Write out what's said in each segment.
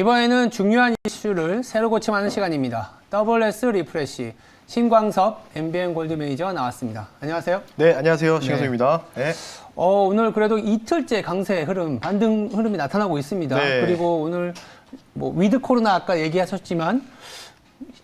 이번에는 중요한 이슈를 새로 고침하는 시간입니다. WS 리프레시 신광섭 MBN 골드 매니저 나왔습니다. 안녕하세요. 네, 안녕하세요. 신광섭입니다. 네. 오늘 그래도 이틀째 강세 흐름, 반등 흐름이 나타나고 있습니다. 네. 그리고 오늘 뭐 위드 코로나 아까 얘기하셨지만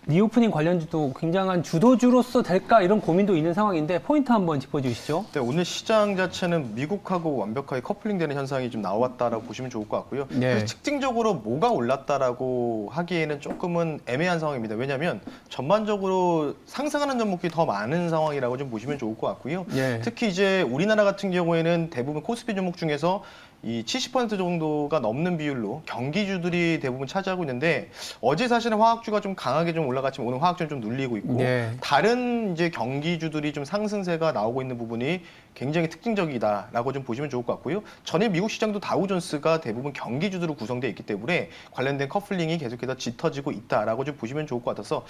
리오프닝 관련주도 굉장한 주도주로서 될까 이런 고민도 있는 상황인데 포인트 한번 짚어주시죠. 네, 오늘 시장 자체는 미국하고 완벽하게 커플링되는 현상이 좀 나왔다라고 보시면 좋을 것 같고요. 네. 그래서 특징적으로 뭐가 올랐다라고 하기에는 조금은 애매한 상황입니다. 왜냐하면 전반적으로 상승하는 종목이 더 많은 상황이라고 좀 보시면 좋을 것 같고요. 네. 특히 이제 우리나라 같은 경우에는 대부분 코스피 종목 중에서 이 70% 정도가 넘는 비율로 경기주들이 대부분 차지하고 있는데 어제 사실은 화학주가 좀 강하게 좀 올라갔지만 오늘 화학주는 좀 눌리고 있고 네. 다른 이제 경기주들이 좀 상승세가 나오고 있는 부분이 굉장히 특징적이다라고 좀 보시면 좋을 것 같고요. 전일 미국 시장도 다우존스가 대부분 경기주들로 구성되어 있기 때문에 관련된 커플링이 계속해서 짙어지고 있다라고 좀 보시면 좋을 것 같아서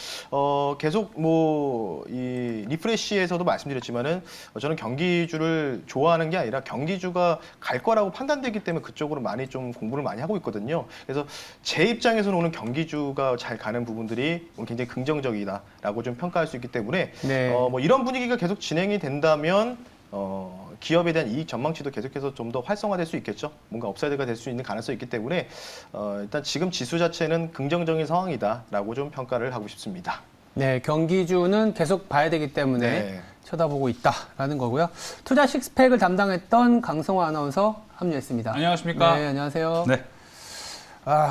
계속 뭐 이 리프레시에서도 말씀드렸지만은 저는 경기주를 좋아하는 게 아니라 경기주가 갈 거라고 판단되기 때문에 그쪽으로 많이 좀 공부를 많이 하고 있거든요. 그래서 제 입장에서는 오늘 경기주가 잘 가는 부분들이 오늘 굉장히 긍정적이다라고 좀 평가할 수 있기 때문에 네. 뭐 이런 분위기가 계속 진행이 된다면 기업에 대한 이익 전망치도 계속해서 좀 더 활성화될 수 있겠죠. 뭔가 업사이드가 될 수 있는 가능성이 있기 때문에 일단 지금 지수 자체는 긍정적인 상황이다라고 좀 평가를 하고 싶습니다. 네, 경기주는 계속 봐야 되기 때문에 네. 쳐다보고 있다라는 거고요. 투자 식스팩을 담당했던 강성화 아나운서 합류했습니다. 안녕하십니까? 네, 안녕하세요. 네.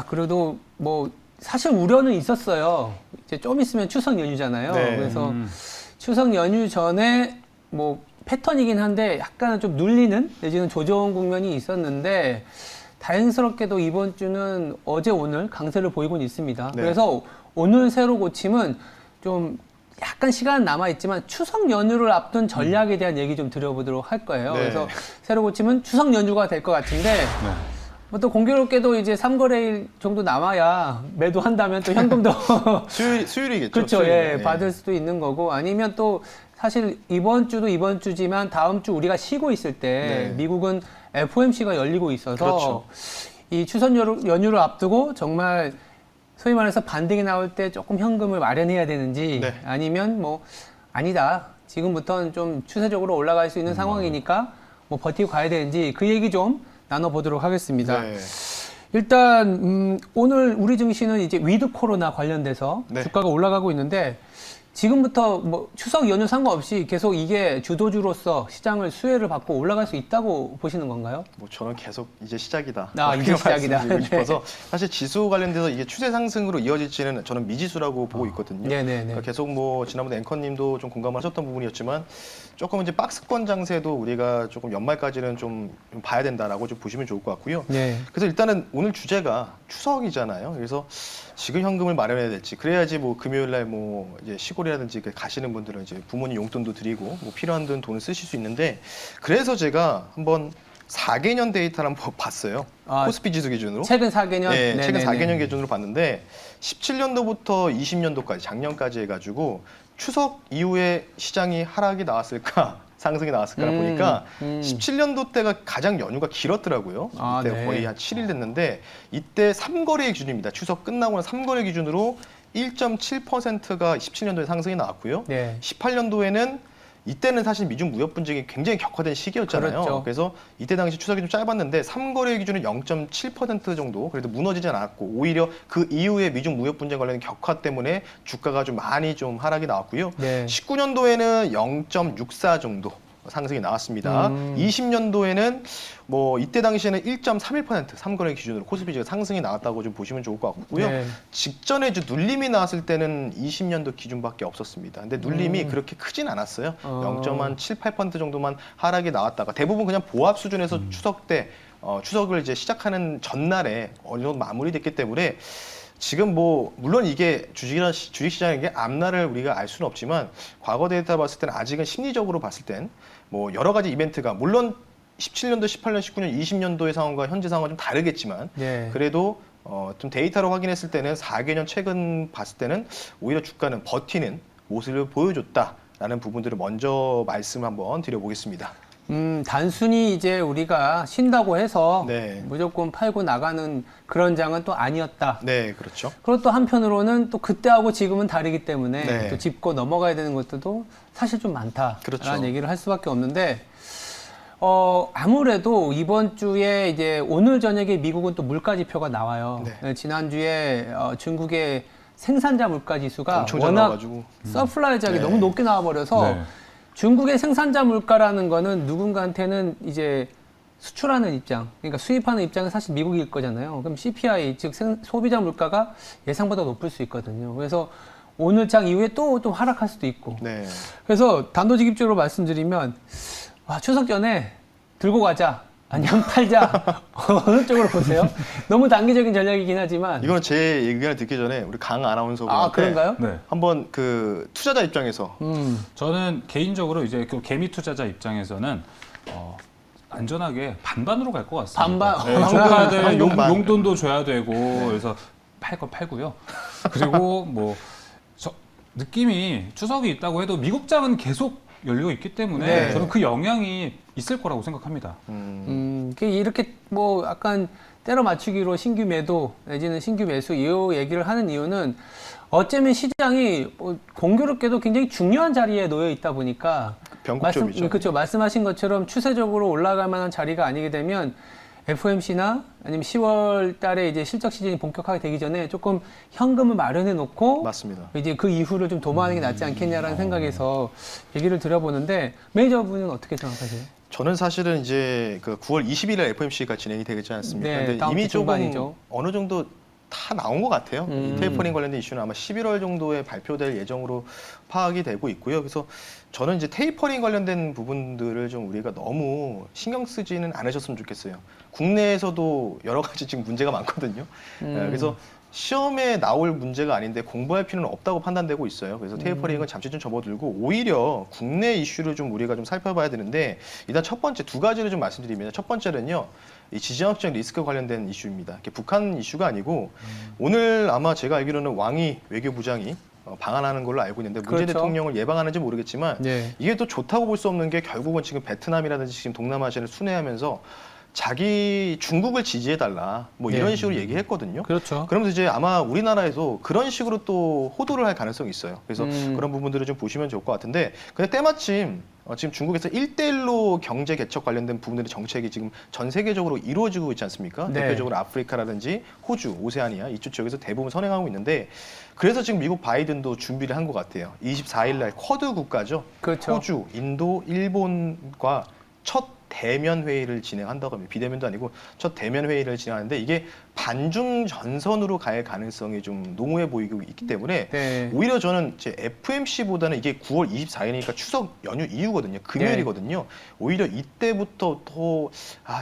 그래도 뭐 사실 우려는 있었어요. 이제 좀 있으면 추석 연휴잖아요. 네. 그래서 추석 연휴 전에 뭐 패턴이긴 한데 약간은 좀 눌리는 내지는 조정 국면이 있었는데 다행스럽게도 이번 주는 어제 오늘 강세를 보이고는 있습니다. 네. 그래서 오늘 새로 고침은 좀 약간 시간 남아 있지만 추석 연휴를 앞둔 전략에 대한 얘기 좀 드려보도록 할 거예요. 네. 그래서 새로 고침은 추석 연휴가 될 것 같은데 뭐 또 공교롭게도 이제 3거래일 정도 남아야 매도한다면 또 현금도 수요일이겠죠. 그렇죠. 수요일. 예, 네. 받을 수도 있는 거고 아니면 또 사실 이번 주도 이번 주지만 다음 주 우리가 쉬고 있을 때 네. 미국은 FOMC가 열리고 있어서 그렇죠. 이 추석 연휴를 앞두고 정말 소위 말해서 반등이 나올 때 조금 현금을 마련해야 되는지 네. 아니면 뭐 아니다. 지금부터는 좀 추세적으로 올라갈 수 있는 상황이니까 뭐 버티고 가야 되는지 그 얘기 좀 나눠보도록 하겠습니다. 네. 일단 오늘 우리 증시는 이제 위드 코로나 관련돼서 네. 주가가 올라가고 있는데 지금부터 뭐 추석 연휴 상관없이 계속 이게 주도주로서 시장을 수혜를 받고 올라갈 수 있다고 보시는 건가요? 뭐 저는 계속 이제 시작이다. 이제 시작이다. 말씀드리고 네. 싶어서 사실 지수 관련돼서 이게 추세 상승으로 이어질지는 저는 미지수라고 보고 있거든요. 네네네. 그러니까 계속 뭐 지난번에 앵커님도 좀 공감을 하셨던 부분이었지만 조금 이제 박스권 장세도 우리가 조금 연말까지는 좀 봐야 된다라고 좀 보시면 좋을 것 같고요. 네. 그래서 일단은 오늘 주제가 추석이잖아요. 그래서 지금 현금을 마련해야 될지 그래야지 뭐 금요일 날 뭐 이제 시골이라든지 가시는 분들은 이제 부모님 용돈도 드리고 뭐 필요한 돈을 쓰실 수 있는데 그래서 제가 한번 4개년 데이터를 한번 봤어요. 코스피 지수 기준으로. 최근 4개년? 네, 최근 네네네. 4개년 기준으로 봤는데 17년도부터 20년도까지 작년까지 해가지고 추석 이후에 시장이 하락이 나왔을까 상승이 나왔을까 보니까 17년도 때가 가장 연휴가 길었더라고요. 이때 네. 거의 한 7일 됐는데 이때 3거래 기준입니다. 추석 끝나고 난 3거래 기준으로 1.7%가 17년도에 상승이 나왔고요. 네. 18년도에는 이때는 사실 미중 무역 분쟁이 굉장히 격화된 시기였잖아요. 그렇죠. 그래서 이때 당시 추석이 좀 짧았는데 3거래 기준은 0.7% 정도 그래도 무너지지 않았고 오히려 그 이후에 미중 무역 분쟁 관련 격화 때문에 주가가 좀 많이 좀 하락이 나왔고요. 네. 19년도에는 0.64 정도 상승이 나왔습니다. 20년도에는 뭐 이때 당시에는 1.31% 3거래 기준으로 코스피지가 상승이 나왔다고 좀 보시면 좋을 것 같고요. 네. 직전에 이제 눌림이 나왔을 때는 20년도 기준밖에 없었습니다. 근데 눌림이 그렇게 크진 않았어요. 0.78% 정도만 하락이 나왔다가 대부분 그냥 보합 수준에서 추석 때 추석을 이제 시작하는 전날에 어느 정도 마무리됐기 때문에 지금 뭐 물론 이게 주식시장인 게 앞날을 우리가 알 수는 없지만 과거 데이터 봤을 때는 아직은 심리적으로 봤을 땐 뭐 여러 가지 이벤트가 물론 17년도, 18년, 19년, 20년도의 상황과 현재 상황은 좀 다르겠지만 네. 그래도 좀 데이터로 확인했을 때는 4개년 최근 봤을 때는 오히려 주가는 버티는 모습을 보여줬다라는 부분들을 먼저 말씀 한번 드려보겠습니다. 단순히 이제 우리가 쉰다고 해서 네. 무조건 팔고 나가는 그런 장은 또 아니었다. 네, 그렇죠. 그리고 또 한편으로는 또 그때하고 지금은 다르기 때문에 네. 또 짚고 넘어가야 되는 것들도 사실 좀 많다라는 그렇죠. 얘기를 할 수밖에 없는데 아무래도 이번 주에 이제 오늘 저녁에 미국은 또 물가 지표가 나와요. 네. 지난주에 중국의 생산자 물가 지수가 엄청 잘 워낙 나와가지고. 서플라이즈하게 네. 너무 높게 나와버려서 네. 중국의 생산자 물가라는 거는 누군가한테는 이제 수출하는 입장, 그러니까 수입하는 입장은 사실 미국일 거잖아요. 그럼 CPI, 즉 소비자 물가가 예상보다 높을 수 있거든요. 그래서 오늘 장 이후에 또 하락할 수도 있고. 네. 그래서 단도직입적으로 말씀드리면 추석 전에 들고 가자, 아니면 팔자. 어느 쪽으로 보세요? 너무 단기적인 전략이긴 하지만. 이거는 제 의견을 듣기 전에 우리 강 아나운서분한테 그런가요? 네. 한번 그 투자자 입장에서 저는 개인적으로 이제 그 개미 투자자 입장에서는 안전하게 반반으로 갈 것 같습니다. 반반? 네, 조카들 반반. 용돈도 줘야 되고 그래서 팔 거 팔고요. 그리고 뭐 느낌이 추석이 있다고 해도 미국장은 계속 열려 있기 때문에 네. 저는 그 영향이 있을 거라고 생각합니다. 이렇게 뭐 약간 때려 맞추기로 신규 매도 내지는 신규 매수 이 얘기를 하는 이유는 어쩌면 시장이 공교롭게도 굉장히 중요한 자리에 놓여 있다 보니까 변곡점이죠. 그렇죠. 말씀하신 것처럼 추세적으로 올라갈 만한 자리가 아니게 되면 FOMC나 아니면 10월 달에 이제 실적 시즌이 본격화가 되기 전에 조금 현금을 마련해 놓고 맞습니다. 이제 그 이후를 좀 도모하는 게 낫지 않겠냐라는 생각에서 얘기를 드려보는데 매니저분은 어떻게 생각하세요? 저는 사실은 이제 그 9월 20일에 FOMC가 진행이 되겠지 않습니까? 네, 근데 다음 이미 주 조금 중반이죠. 어느 정도 다 나온 것 같아요. 이 테이퍼링 관련된 이슈는 아마 11월 정도에 발표될 예정으로 파악이 되고 있고요. 그래서 저는 이제 테이퍼링 관련된 부분들을 좀 우리가 너무 신경 쓰지는 않으셨으면 좋겠어요. 국내에서도 여러 가지 지금 문제가 많거든요. 그래서 시험에 나올 문제가 아닌데 공부할 필요는 없다고 판단되고 있어요. 그래서 테이퍼링은 잠시 좀 접어들고 오히려 국내 이슈를 좀 우리가 좀 살펴봐야 되는데 일단 첫 번째 두 가지를 좀 말씀드리면 첫 번째는요. 이 지정학적 리스크 관련된 이슈입니다. 북한 이슈가 아니고 오늘 아마 제가 알기로는 왕이 외교부장이 방한하는 걸로 알고 있는데 문재인 그렇죠. 대통령을 예방하는지 모르겠지만 네. 이게 또 좋다고 볼 수 없는 게 결국은 지금 베트남이라든지 지금 동남아시아를 순회하면서 자기 중국을 지지해달라 뭐 이런 네. 식으로 얘기했거든요. 그렇죠. 그러면서 이제 아마 우리나라에서 그런 식으로 또 호도를 할 가능성이 있어요. 그래서 음. 그런 부분들을 좀 보시면 좋을 것 같은데 근데 때마침 지금 중국에서 1대1로 경제 개척 관련된 부분들의 정책이 지금 전 세계적으로 이루어지고 있지 않습니까? 네. 대표적으로 아프리카라든지 호주, 오세아니아 이쪽 지역에서 대부분 선행하고 있는데 그래서 지금 미국 바이든도 준비를 한 것 같아요. 24일 날 쿼드 국가죠. 그렇죠. 호주, 인도, 일본과 첫 대면 회의를 진행한다고 합니다. 비대면도 아니고 첫 대면 회의를 진행하는데 이게 반중 전선으로 갈 가능성이 좀 농후해 보이고 있기 때문에 네. 오히려 저는 제 FMC보다는 이게 9월 24일이니까 추석 연휴 이후거든요. 금요일이거든요. 오히려 이때부터 더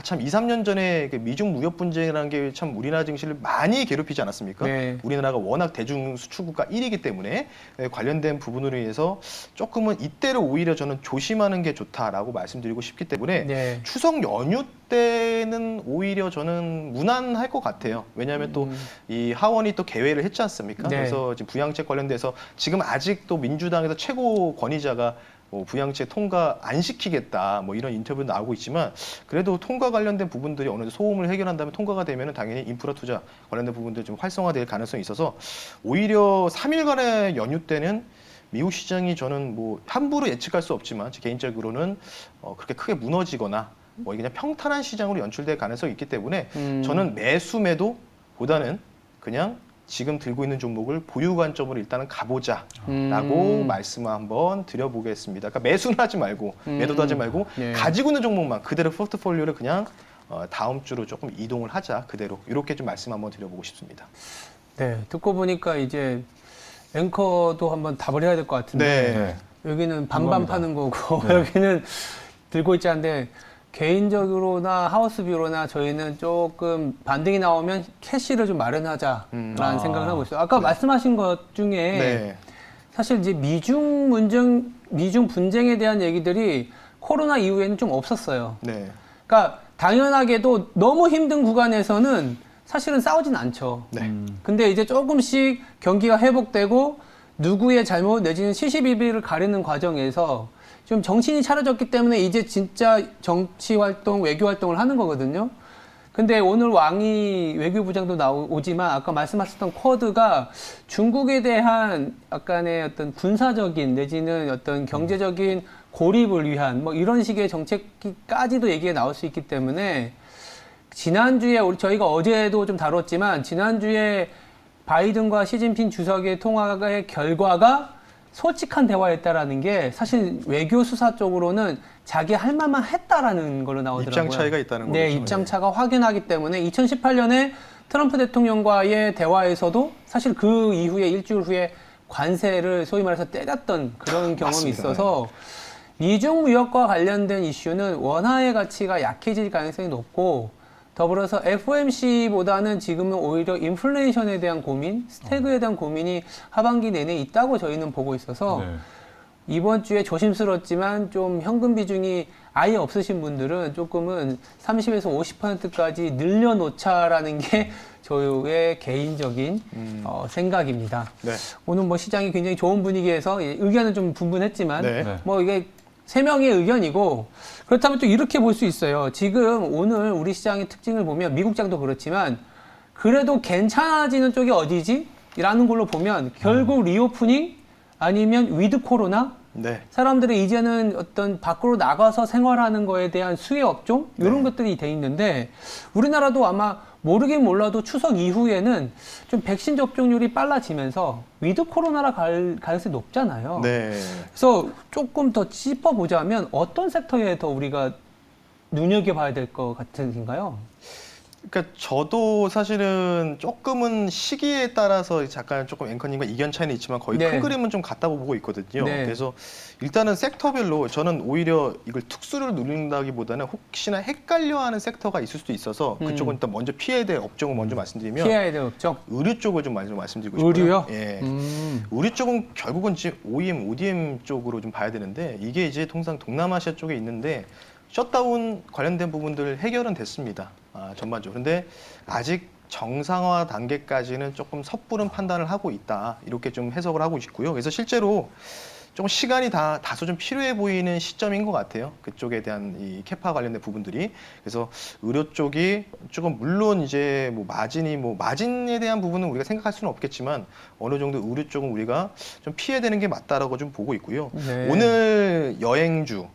참 2, 3년 전에 그 미중 무역 분쟁이라는 게 참 우리나라 증시를 많이 괴롭히지 않았습니까? 네. 우리나라가 워낙 대중 수출국가 1위이기 때문에 관련된 부분으로 인해서 조금은 이때를 오히려 저는 조심하는 게 좋다라고 말씀드리고 싶기 때문에 네. 추석 연휴 때는 오히려 저는 무난할 것 같아요. 왜냐하면 또 이 하원이 또 개회를 했지 않습니까? 네. 그래서 지금 부양책 관련돼서 지금 아직도 민주당에서 최고 권위자가 부양책 통과 안 시키겠다 뭐 이런 인터뷰 나오고 있지만 그래도 통과 관련된 부분들이 어느 정도 소음을 해결한다면 통과가 되면 당연히 인프라 투자 관련된 부분들 좀 활성화될 가능성이 있어서 오히려 3일간의 연휴 때는 미국 시장이 저는 뭐 함부로 예측할 수 없지만 제 개인적으로는 그렇게 크게 무너지거나 뭐 이게 그냥 평탄한 시장으로 연출될 가능성이 있기 때문에 저는 매수 매도보다는 그냥 지금 들고 있는 종목을 보유 관점으로 일단은 가보자라고 말씀을 한번 드려보겠습니다. 그러니까 매수는 하지 말고 매도도 하지 말고 네. 가지고 있는 종목만 그대로 포트폴리오를 그냥 다음 주로 조금 이동을 하자 그대로 이렇게 좀 말씀 한번 드려보고 싶습니다. 네. 듣고 보니까 이제 앵커도 한번 답을 해야 될 것 같은데 여기는 반반 궁금합니다. 파는 거고 여기는 들고 있지 않은데 개인적으로나 하우스뷰로나 저희는 조금 반등이 나오면 캐시를 좀 마련하자라는 생각을 하고 있어요. 아까 말씀하신 것 중에 네. 사실 이제 미중 분쟁에 대한 얘기들이 코로나 이후에는 좀 없었어요. 네. 그러니까 당연하게도 너무 힘든 구간에서는 사실은 싸우진 않죠. 네. 근데 이제 조금씩 경기가 회복되고 누구의 잘못 내지는 시시비비를 가리는 과정에서 좀 정신이 차려졌기 때문에 이제 진짜 정치 활동, 외교 활동을 하는 거거든요. 근데 오늘 왕이 외교부장도 나오지만 아까 말씀하셨던 쿼드가 중국에 대한 약간의 어떤 군사적인 내지는 어떤 경제적인 고립을 위한 뭐 이런 식의 정책까지도 얘기가 나올 수 있기 때문에 지난주에 저희가 어제도 좀 다뤘지만 지난주에 바이든과 시진핑 주석의 통화의 결과가 솔직한 대화였다라는 게 사실 외교 수사 쪽으로는 자기 할 말만 했다라는 걸로 나오더라고요. 입장 차이가 있다는 거죠. 네, 입장 차가 확연하기 때문에 2018년에 트럼프 대통령과의 대화에서도 사실 그 이후에 일주일 후에 관세를 소위 말해서 때렸던 그런 경험이 맞습니다. 있어서 미중 무역과 관련된 이슈는 원화의 가치가 약해질 가능성이 높고 더불어서 FOMC보다는 지금은 오히려 인플레이션에 대한 고민, 스태그에 대한 고민이 하반기 내내 있다고 저희는 보고 있어서 네. 이번 주에 조심스럽지만 좀 현금 비중이 아예 없으신 분들은 조금은 30에서 50%까지 늘려놓자라는 게 저의 개인적인 생각입니다. 네. 오늘 뭐 시장이 굉장히 좋은 분위기에서 의견은 좀 분분했지만 네. 네. 뭐 이게 세 명의 의견이고 그렇다면 또 이렇게 볼 수 있어요. 지금 오늘 우리 시장의 특징을 보면 미국장도 그렇지만 그래도 괜찮아지는 쪽이 어디지? 라는 걸로 보면 결국 리오프닝 아니면 위드 코로나 네. 사람들이 이제는 어떤 밖으로 나가서 생활하는 거에 대한 수혜 업종 이런 네. 것들이 돼 있는데 우리나라도 아마 모르긴 몰라도 추석 이후에는 좀 백신 접종률이 빨라지면서 위드 코로나라 갈 가능성이 높잖아요. 네. 그래서 조금 더 짚어보자면 어떤 섹터에 더 우리가 눈여겨봐야 될 것 같으신가요? 그러니까 저도 사실은 조금은 시기에 따라서 잠깐 조금 앵커님과 이견 차이는 있지만 거의 네. 큰 그림은 좀 같다고 보고 있거든요. 네. 그래서 일단은 섹터별로 저는 오히려 이걸 특수를 누린다기보다는 혹시나 헷갈려하는 섹터가 있을 수도 있어서 그쪽은 일단 먼저 피해야 될 업종을 먼저 말씀드리면 피해야 될 업종? 의류 쪽을 좀 먼저 말씀드리고 싶어요. 의류요? 예. 의류 쪽은 결국은 지금 OEM, ODM 쪽으로 좀 봐야 되는데 이게 이제 통상 동남아시아 쪽에 있는데 셧다운 관련된 부분들 해결은 됐습니다. 전반적으로. 그런데 아직 정상화 단계까지는 조금 섣부른 판단을 하고 있다. 이렇게 좀 해석을 하고 싶고요. 그래서 실제로 좀 시간이 다소 좀 필요해 보이는 시점인 것 같아요. 그쪽에 대한 이 캐파 관련된 부분들이. 그래서 의료 쪽이 조금 물론 이제 뭐 마진에 대한 부분은 우리가 생각할 수는 없겠지만 어느 정도 의료 쪽은 우리가 좀 피해야 되는 게 맞다라고 좀 보고 있고요. 네. 오늘 여행주,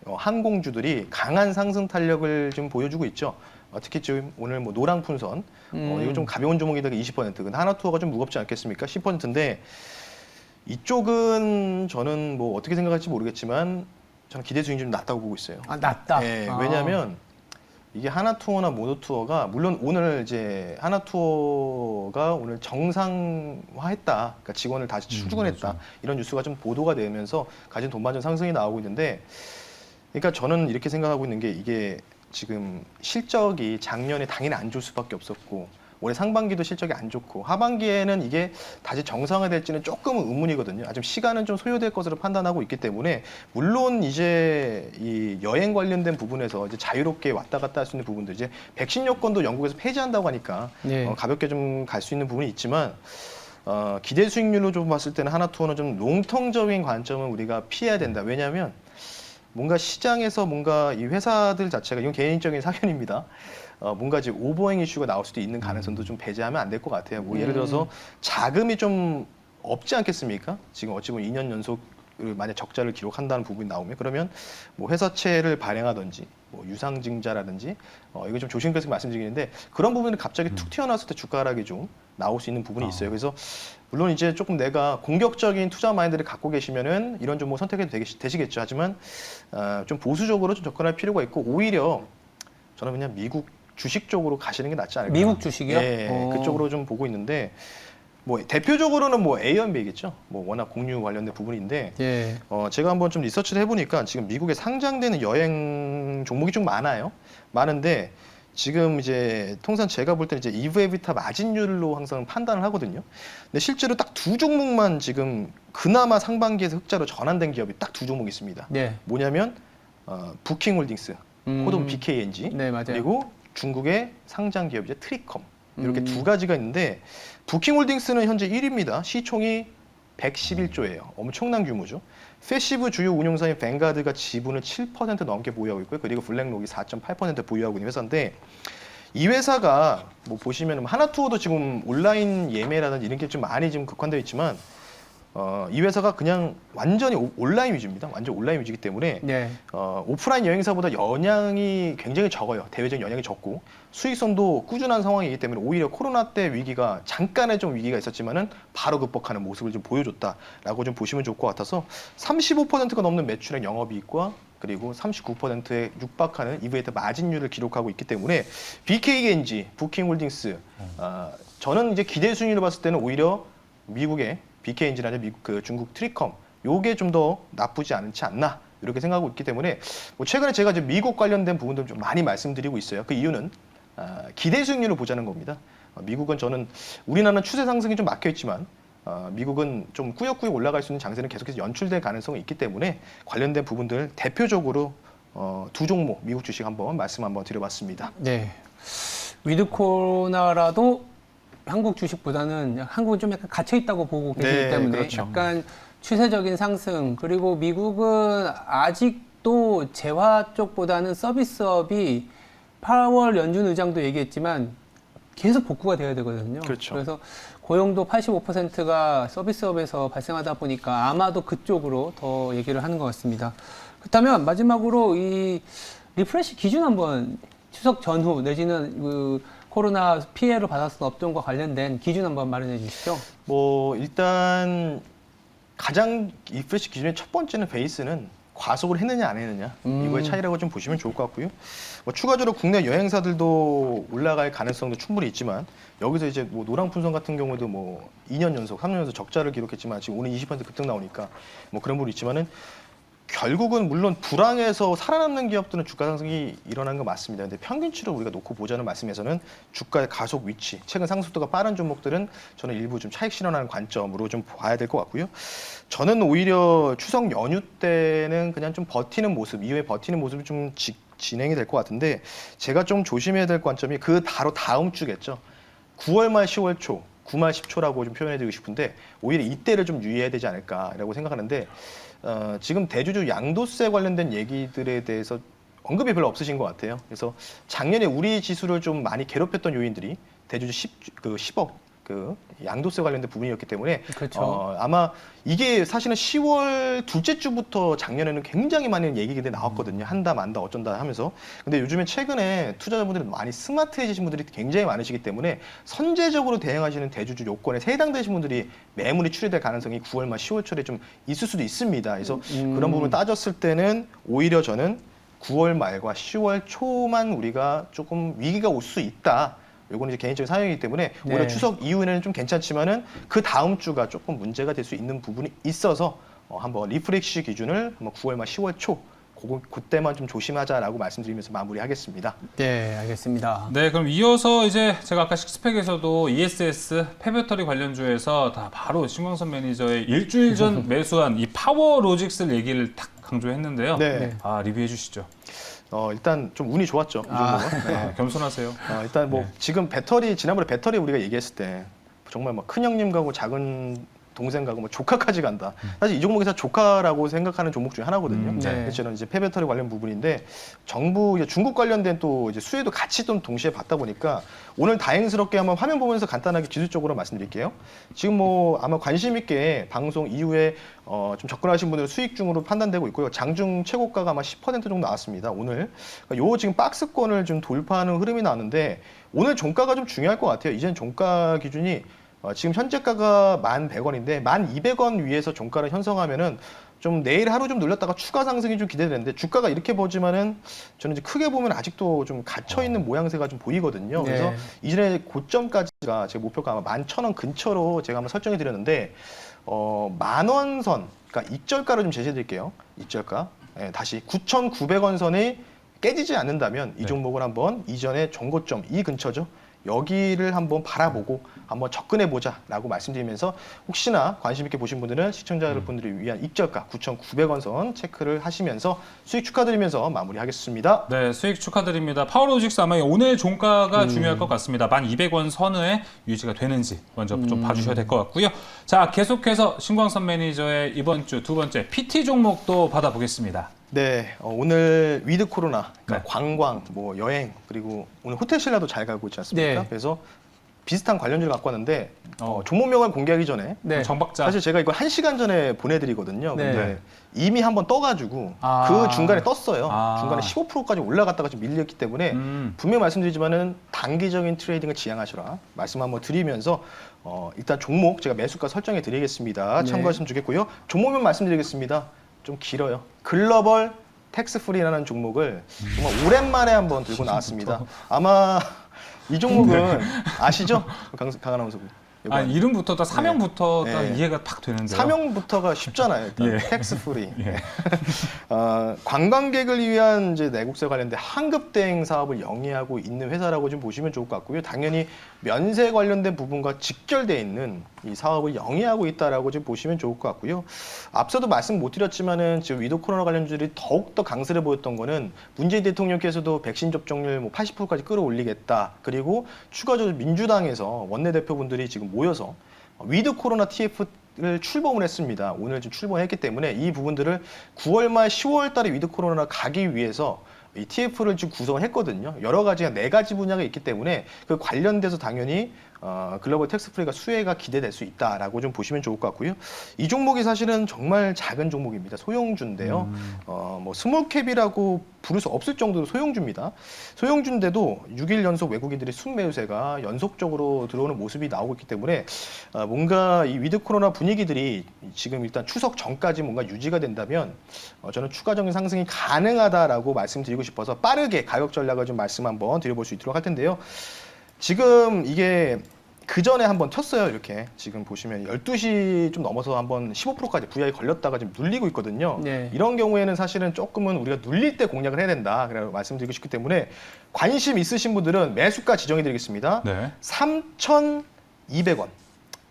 항공주들이 강한 상승 탄력을 좀 보여주고 있죠. 특히 지금 오늘 뭐 노랑풍선, 이거 좀 가벼운 종목이다 20%, 근데 하나투어가 좀 무겁지 않겠습니까? 10%인데 이쪽은 저는 뭐 어떻게 생각할지 모르겠지만 저는 기대 수익이 좀 낮다고 보고 있어요. 아, 낮다. 네, 아. 왜냐하면 이게 하나투어나 모노투어가 물론 오늘 이제 하나투어가 오늘 정상화했다, 그러니까 직원을 다시 출근했다 그렇죠. 이런 뉴스가 좀 보도가 되면서 가진 돈반전 상승이 나오고 있는데, 그러니까 저는 이렇게 생각하고 있는 게 이게 지금 실적이 작년에 당연히 안 좋을 수밖에 없었고 올해 상반기도 실적이 안 좋고 하반기에는 이게 다시 정상화될지는 조금은 의문이거든요. 아직 시간은 좀 소요될 것으로 판단하고 있기 때문에 물론 이제 이 여행 관련된 부분에서 이제 자유롭게 왔다 갔다 할 수 있는 부분들, 이제 백신 여권도 영국에서 폐지한다고 하니까 네. 가볍게 좀 갈 수 있는 부분이 있지만 기대 수익률로 좀 봤을 때는 하나투어는 좀 롱텀적인 관점은 우리가 피해야 된다. 왜냐하면 뭔가 시장에서 뭔가 이 회사들 자체가, 이건 개인적인 사견입니다. 뭔가 지금 오버행 이슈가 나올 수도 있는 가능성도 좀 배제하면 안 될 것 같아요. 뭐 예를 들어서 자금이 좀 없지 않겠습니까? 지금 어찌 보면 2년 연속 만약 적자를 기록한다는 부분이 나오면, 그러면 뭐 회사채를 발행하든지 뭐 유상증자라든지 이거 좀 조심스럽게 말씀드리는데 그런 부분이 갑자기 툭 튀어나왔을 때 주가 하락이 좀 나올 수 있는 부분이 있어요. 그래서 물론 이제 조금 내가 공격적인 투자 마인드를 갖고 계시면은 이런 종목 선택해도 되시겠죠. 하지만 좀 보수적으로 좀 접근할 필요가 있고, 오히려 저는 그냥 미국 주식 쪽으로 가시는 게 낫지 않을까. 미국 주식이요? 예, 그쪽으로 좀 보고 있는데, 뭐 대표적으로는 뭐 A&B겠죠. 뭐 워낙 공유 관련된 부분인데, 예. 제가 한번 좀 리서치를 해보니까 지금 미국에 상장되는 여행 종목이 좀 많은데 지금 이제 통상 제가 볼 때는 이제 EV/EBITDA 마진율로 항상 판단을 하거든요. 근데 실제로 딱 두 종목만 지금 그나마 상반기에서 흑자로 전환된 기업이 딱 두 종목 있습니다. 네. 뭐냐면 부킹홀딩스, 코드 BKNG, 네, 맞아요. 그리고 중국의 상장 기업 이제 트리컴, 이렇게 음. 두 가지가 있는데 부킹홀딩스는 현재 1위입니다. 시총이 111조예요. 엄청난 규모죠. 패시브 주요 운용사인 뱅가드가 지분을 7% 넘게 보유하고 있고요. 그리고 블랙록이 4.8% 보유하고 있는 회사인데 이 회사가 뭐 보시면 하나투어도 지금 온라인 예매라든지 이런 게 좀 많이 지금 극화되어 있지만 이 회사가 그냥 완전히 온라인 위주입니다. 완전 온라인 위주이기 때문에 네. 오프라인 여행사보다 영향이 굉장히 적어요. 대외적인 영향이 적고 수익성도 꾸준한 상황이기 때문에 오히려 코로나 때 위기가 잠깐의 좀 위기가 있었지만은 바로 극복하는 모습을 좀 보여줬다라고 좀 보시면 좋을 것 같아서 35%가 넘는 매출액 영업이익과 그리고 39%에 육박하는 이브에이터 마진율을 기록하고 있기 때문에 BKNG, 부킹홀딩스 저는 이제 기대 순위로 봤을 때는 오히려 미국의 BKNG라는 미국 그 중국 트리컴 요게 좀 더 나쁘지 않지 않나 이렇게 생각하고 있기 때문에 뭐 최근에 제가 이제 미국 관련된 부분들 좀 많이 말씀드리고 있어요. 그 이유는 기대 수익률을 보자는 겁니다. 미국은 저는 우리나라는 추세 상승이 좀 막혀 있지만 미국은 좀 꾸역꾸역 올라갈 수 있는 장세는 계속해서 연출될 가능성이 있기 때문에 관련된 부분들 대표적으로 두 종목 미국 주식 한번 말씀 한번 드려봤습니다. 네. 위드 코로나라도 한국 주식보다는 한국은 좀 약간 갇혀 있다고 보고 계시기 네, 때문에 그렇죠. 약간 추세적인 상승 그리고 미국은 아직도 재화 쪽보다는 서비스업이 8월 연준 의장도 얘기했지만 계속 복구가 돼야 되거든요. 그렇죠. 그래서 고용도 85%가 서비스업에서 발생하다 보니까 아마도 그쪽으로 더 얘기를 하는 것 같습니다. 그렇다면 마지막으로 이 리프레시 기준 한번 추석 전후 내지는 그 코로나 피해를 받았던 업종과 관련된 기준 한번 마련해 주시죠. 뭐 일단 가장 리프레시 기준의 첫 번째는 베이스는 과속을 했느냐 안 했느냐 이거의 차이라고 좀 보시면 좋을 것 같고요. 뭐 추가적으로 국내 여행사들도 올라갈 가능성도 충분히 있지만 여기서 이제 뭐 노랑푼선 같은 경우도 뭐 2년 연속, 3년 연속 적자를 기록했지만 지금 오늘 20% 급등 나오니까 뭐 그런 부분이 있지만은 결국은 물론 불황에서 살아남는 기업들은 주가 상승이 일어난 거 맞습니다. 근데 평균치를 우리가 놓고 보자는 말씀에서는 주가의 가속 위치, 최근 상승도가 빠른 종목들은 저는 일부 좀 차익 실현하는 관점으로 좀 봐야 될 것 같고요. 저는 오히려 추석 연휴 때는 그냥 좀 버티는 모습, 이후에 버티는 모습이 좀 진행이 될 것 같은데 제가 좀 조심해야 될 관점이 그 바로 다음 주겠죠. 9월 말 10월 초, 9말 10초라고 좀 표현해드리고 싶은데 오히려 이때를 좀 유의해야 되지 않을까라고 생각하는데 지금 대주주 양도세 관련된 얘기들에 대해서 언급이 별로 없으신 것 같아요. 그래서 작년에 우리 지수를 좀 많이 괴롭혔던 요인들이 대주주 10억 그 양도세 관련된 부분이었기 때문에 그렇죠. 아마 이게 사실은 10월 둘째 주부터 작년에는 굉장히 많은 얘기들이 나왔거든요. 한다 만다 어쩐다 하면서. 근데 요즘에 최근에 투자자분들이 많이 스마트해지신 분들이 굉장히 많으시기 때문에 선제적으로 대응하시는 대주주 요건에 해당되신 분들이 매물이 출회될 가능성이 9월 말 10월 초에 좀 있을 수도 있습니다. 그래서 그런 부분을 따졌을 때는 오히려 저는 9월 말과 10월 초만 우리가 조금 위기가 올 수 있다. 요거는 이제 개인적인 사연이기 때문에 오히려 네. 추석 이후에는 좀 괜찮지만은 그 다음 주가 조금 문제가 될 수 있는 부분이 있어서 한번 리프렉시 기준을 9월 말 10월 초 그때만 좀 조심하자라고 말씀드리면서 마무리하겠습니다. 네, 알겠습니다. 네, 그럼 이어서 이제 제가 아까 식스팩에서도 ESS 폐배터리 관련주에서 다 바로 신광선 매니저의 일주일 전 매수한 이 파워로직스 얘기를 딱 강조했는데요. 네. 리뷰해 주시죠. 일단 좀 운이 좋았죠. 이 종목은. 네. 겸손하세요. 일단 뭐 지금 지난번에 배터리 우리가 얘기했을 때 정말 막 큰 형님 가고 작은 동생 가고 뭐 조카까지 간다. 사실 이 종목에서 조카라고 생각하는 종목 중에 하나거든요. 네. 그래서 저는 이제 폐배터리 관련 부분인데 정부 중국 관련된 또 이제 수혜도 같이 좀 동시에 받다 보니까 오늘 다행스럽게 한번 화면 보면서 간단하게 기술적으로 말씀드릴게요. 지금 뭐 아마 관심 있게 방송 이후에 좀 접근하신 분들 수익 중으로 판단되고 있고요. 장중 최고가가 아마 10% 정도 나왔습니다. 오늘 요 지금 박스권을 좀 돌파하는 흐름이 나왔는데 오늘 종가가 좀 중요할 것 같아요. 이젠 종가 기준이 지금 현재가가 1,100원인데 1,200원 위에서 종가를 형성하면은 좀 내일 하루 좀 눌렸다가 추가 상승이 좀 기대되는데 주가가 이렇게 보지만은 저는 이제 크게 보면 아직도 좀 갇혀 있는 모양새가 좀 보이거든요. 네. 그래서 이전에 고점까지가 제 목표가 아마 11,000원 근처로 제가 한번 설정해 드렸는데 10,000원 선, 그러니까 익절가를 좀 제시해 드릴게요. 익절가. 다시 9,900원 선이 깨지지 않는다면 이 종목을 한번 이전에 정고점 이 근처죠. 여기를 한번 바라보고 한번 접근해 보자라고 말씀드리면서 혹시나 관심 있게 보신 분들은 시청자 여러분들을 위한 익절가 9,900원 선 체크를 하시면서 수익 축하드리면서 마무리하겠습니다. 네, 수익 축하드립니다. 파워로직스 아마 오늘 종가가 중요할 것 같습니다. 1,200원 선에 유지가 되는지 먼저 좀 봐주셔야 될 것 같고요. 자, 계속해서 신광선 매니저의 이번 주 두 번째 PT 종목도 받아보겠습니다. 네, 오늘 위드 코로나, 그러니까 네. 관광, 뭐 여행, 그리고 오늘 호텔 신라도 잘 가고 있지 않습니까? 네. 그래서 비슷한 관련주를 갖고 왔는데 종목명을 공개하기 전에 네. 정박자. 사실 제가 이거 1시간 전에 보내드리거든요. 네. 근데 이미 한번 떠가지고 아. 그 중간에 떴어요. 아. 중간에 15%까지 올라갔다가 좀 밀렸기 때문에 분명히 말씀드리지만은 단기적인 트레이딩을 지향하시라 말씀 한번 드리면서 일단 종목 제가 매수가 설정해 드리겠습니다. 네. 참고하시면 좋겠고요. 종목명 말씀드리겠습니다. 좀 길어요. 글로벌 텍스프리라는 종목을 정말 오랜만에 한번 들고 나왔습니다. 아마 이 종목은 아시죠? 강 아나운서. 아, 이름부터 딱 사명부터 네. 딱 네. 이해가 딱 되는데요. 사명부터가 쉽잖아요. 일단 예. 텍스프리. 예. 관광객을 위한 이제 내국세 관련된 환급 대행 사업을 영위하고 있는 회사라고 좀 보시면 좋을 것 같고요. 당연히 면세 관련된 부분과 직결돼 있는 이 사업을 영위하고 있다라고 좀 보시면 좋을 것 같고요. 앞서도 말씀 못 드렸지만은 지금 위드 코로나 관련주들이 더욱 더 강세를 보였던 거는 문재인 대통령께서도 백신 접종률 뭐 80%까지 끌어올리겠다. 그리고 추가적으로 민주당에서 원내대표분들이 지금 모여서 위드 코로나 TF를 출범을 했습니다. 오늘 지금 출범했기 때문에 이 부분들을 9월 말 10월 달에 위드 코로나 가기 위해서 이 TF를 지금 구성을 했거든요. 여러 가지가 4가지 분야가 있기 때문에 그 관련돼서 당연히 글로벌 텍스프리가 수혜가 기대될 수 있다라고 좀 보시면 좋을 것 같고요. 이 종목이 사실은 정말 작은 종목입니다. 소형주인데요. 뭐 스몰캡이라고 부를 수 없을 정도로 소형주입니다. 소형주인데도 6일 연속 외국인들이 순매수세가 연속적으로 들어오는 모습이 나오고 있기 때문에 뭔가 이 위드 코로나 분위기들이 지금 일단 추석 전까지 뭔가 유지가 된다면 저는 추가적인 상승이 가능하다라고 말씀드리고 싶어서 빠르게 가격 전략을 좀 말씀 한번 드려볼 수 있도록 할 텐데요. 지금 이게 그 전에 한번 튀었어요. 이렇게 지금 보시면 12시 좀 넘어서 한번 15%까지 VI 걸렸다가 지금 눌리고 있거든요. 네. 이런 경우에는 사실은 조금은 우리가 눌릴 때 공략을 해야 된다. 그래 말씀드리고 싶기 때문에 관심 있으신 분들은 매수가 지정해 드리겠습니다. 네. 3,200원.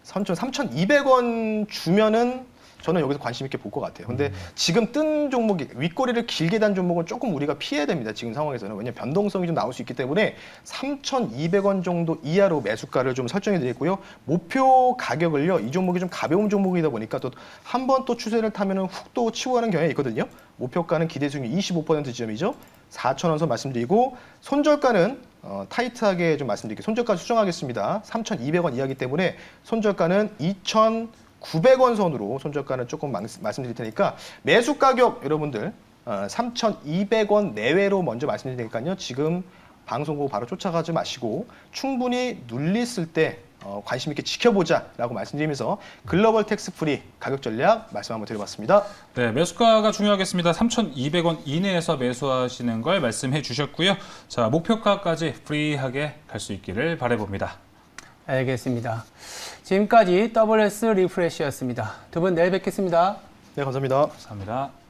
3,200원 주면은 저는 여기서 관심 있게 볼 것 같아요. 근데 지금 뜬 종목이 윗꼬리를 길게 단 종목은 조금 우리가 피해야 됩니다. 지금 상황에서는. 왜냐하면 변동성이 좀 나올 수 있기 때문에 3,200원 정도 이하로 매수가를 좀 설정해 드리고요. 목표 가격을요. 이 종목이 좀 가벼운 종목이다 보니까 또 한 번 또 추세를 타면은 훅 또 치고하는 경향이 있거든요. 목표가는 기대 수익률 25% 지점이죠. 4,000원 선 말씀드리고 손절가는 타이트하게 좀 말씀드릴게요. 손절가 수정하겠습니다. 3,200원 이하기 때문에 손절가는 2,900원 선으로 손절가는 조금 말씀드릴 테니까 매수 가격 여러분들 3,200원 내외로 먼저 말씀드릴 테니까요. 지금 방송국 바로 쫓아가지 마시고 충분히 눌렸을 때 관심 있게 지켜보자라고 말씀드리면서 글로벌 텍스프리 가격 전략 말씀 한번 드려봤습니다. 네, 매수가가 중요하겠습니다. 3,200원 이내에서 매수하시는 걸 말씀해 주셨고요. 자, 목표가까지 프리하게 갈 수 있기를 바라봅니다. 알겠습니다. 지금까지 WS 리프레시였습니다. 두 분 내일 뵙겠습니다. 네, 감사합니다. 감사합니다.